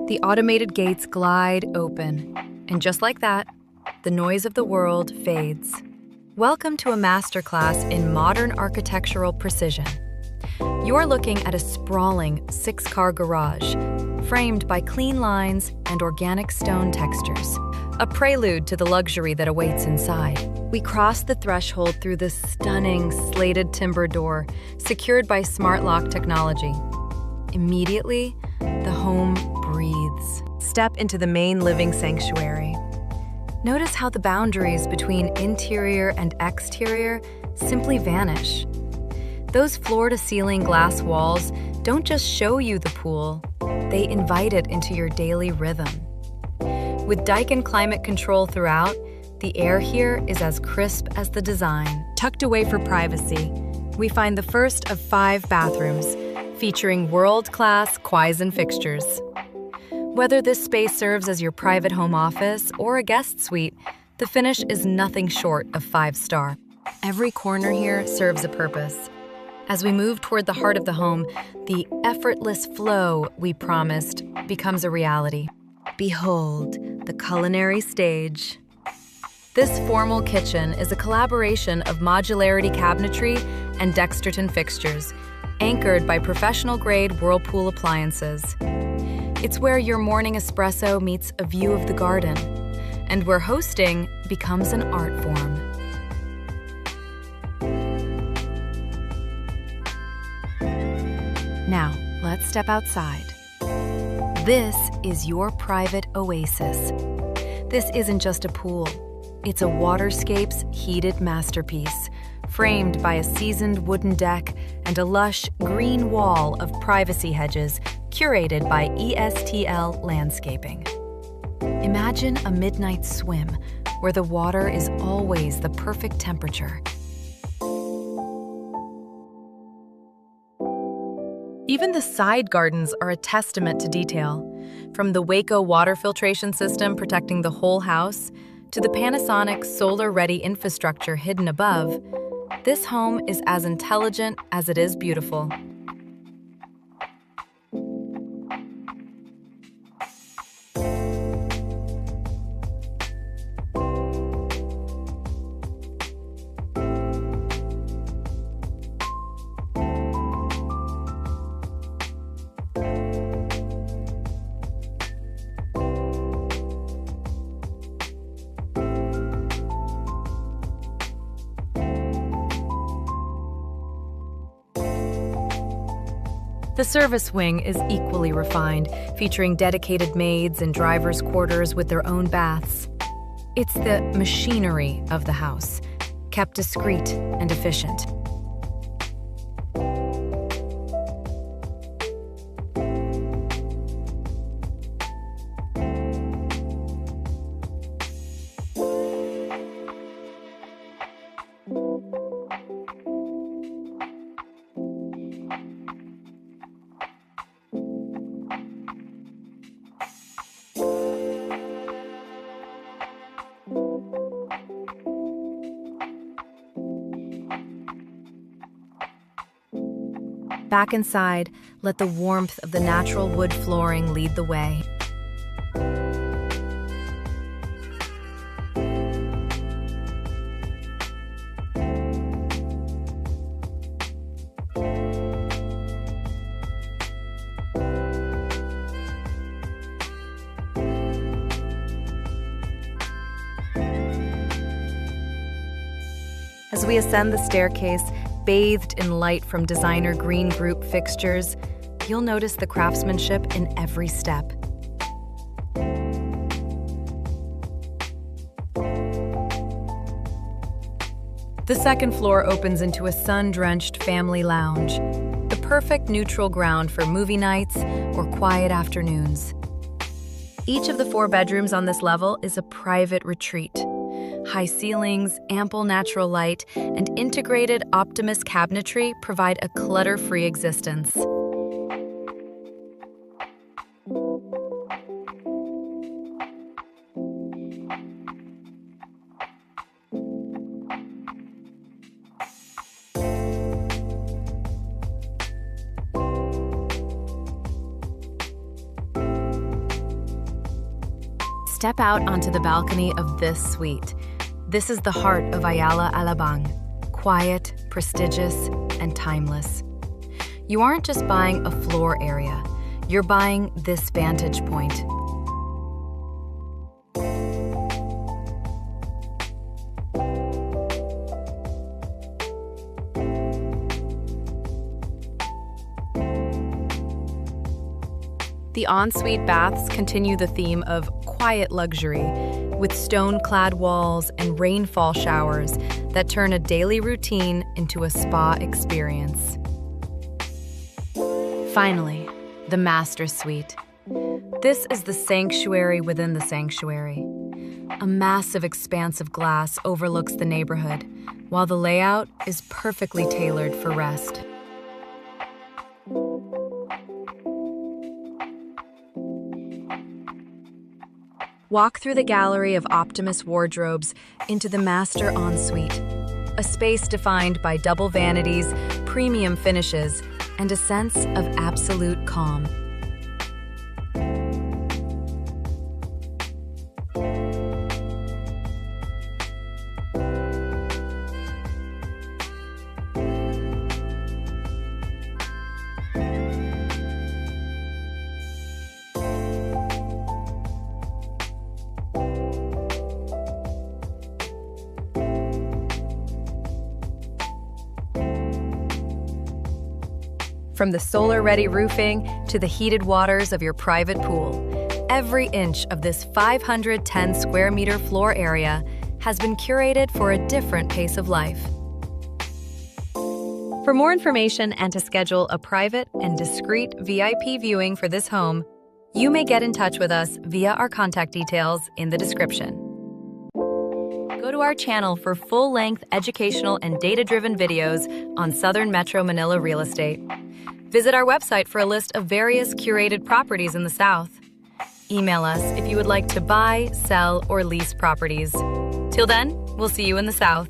The automated gates glide open, and just like that, the noise of the world fades. Welcome to a masterclass in modern architectural precision. You're looking at a sprawling 6-car garage, framed by clean lines and organic stone textures, a prelude to the luxury that awaits inside. We cross the threshold through the stunning slated timber door, secured by smart lock technology. Immediately, the home breathes. Step into the main living sanctuary. Notice how the boundaries between interior and exterior simply vanish. Those floor-to-ceiling glass walls don't just show you the pool, they invite it into your daily rhythm. With Daikin climate control throughout, the air here is as crisp as the design. Tucked away for privacy, we find the first of 5 bathrooms, featuring world-class Quaizen fixtures. Whether this space serves as your private home office or a guest suite, the finish is nothing short of 5-star. Every corner here serves a purpose. As we move toward the heart of the home, the effortless flow we promised becomes a reality. Behold, the culinary stage. This formal kitchen is a collaboration of modularity cabinetry and Dexterton fixtures, anchored by professional-grade Whirlpool appliances. It's where your morning espresso meets a view of the garden, and where hosting becomes an art form. Now, let's step outside. This is your private oasis. This isn't just a pool. It's a Waterscapes heated masterpiece, framed by a seasoned wooden deck and a lush green wall of privacy hedges curated by ESTL Landscaping. Imagine a midnight swim where the water is always the perfect temperature. Even the side gardens are a testament to detail. From the Waco water filtration system protecting the whole house to the Panasonic solar-ready infrastructure hidden above, this home is as intelligent as it is beautiful. The service wing is equally refined, featuring dedicated maids and drivers' quarters with their own baths. It's the machinery of the house, kept discreet and efficient. Back inside, let the warmth of the natural wood flooring lead the way. As we ascend the staircase, bathed in light from designer green group fixtures, you'll notice the craftsmanship in every step. The second floor opens into a sun-drenched family lounge, the perfect neutral ground for movie nights or quiet afternoons. Each of the 4 bedrooms on this level is a private retreat. High ceilings, ample natural light, and integrated Optimus cabinetry provide a clutter-free existence. step out onto the balcony of this suite. This is the heart of Ayala Alabang, quiet, prestigious, and timeless. You aren't just buying a floor area, you're buying this vantage point. The ensuite baths continue the theme of quiet luxury, with stone-clad walls and rainfall showers that turn a daily routine into a spa experience. Finally, the master suite. This is the sanctuary within the sanctuary. A massive expanse of glass overlooks the neighborhood, while the layout is perfectly tailored for rest. Walk through the gallery of Optimus wardrobes into the master ensuite, a space defined by double vanities, premium finishes, and a sense of absolute calm. From the solar-ready roofing to the heated waters of your private pool, every inch of this 510 square meter floor area has been curated for a different pace of life. For more information and to schedule a private and discreet VIP viewing for this home, you may get in touch with us via our contact details in the description. Go to our channel for full-length educational and data-driven videos on Southern Metro Manila real estate. Visit our website for a list of various curated properties in the South. Email us if you would like to buy, sell, or lease properties. Till then, we'll see you in the South.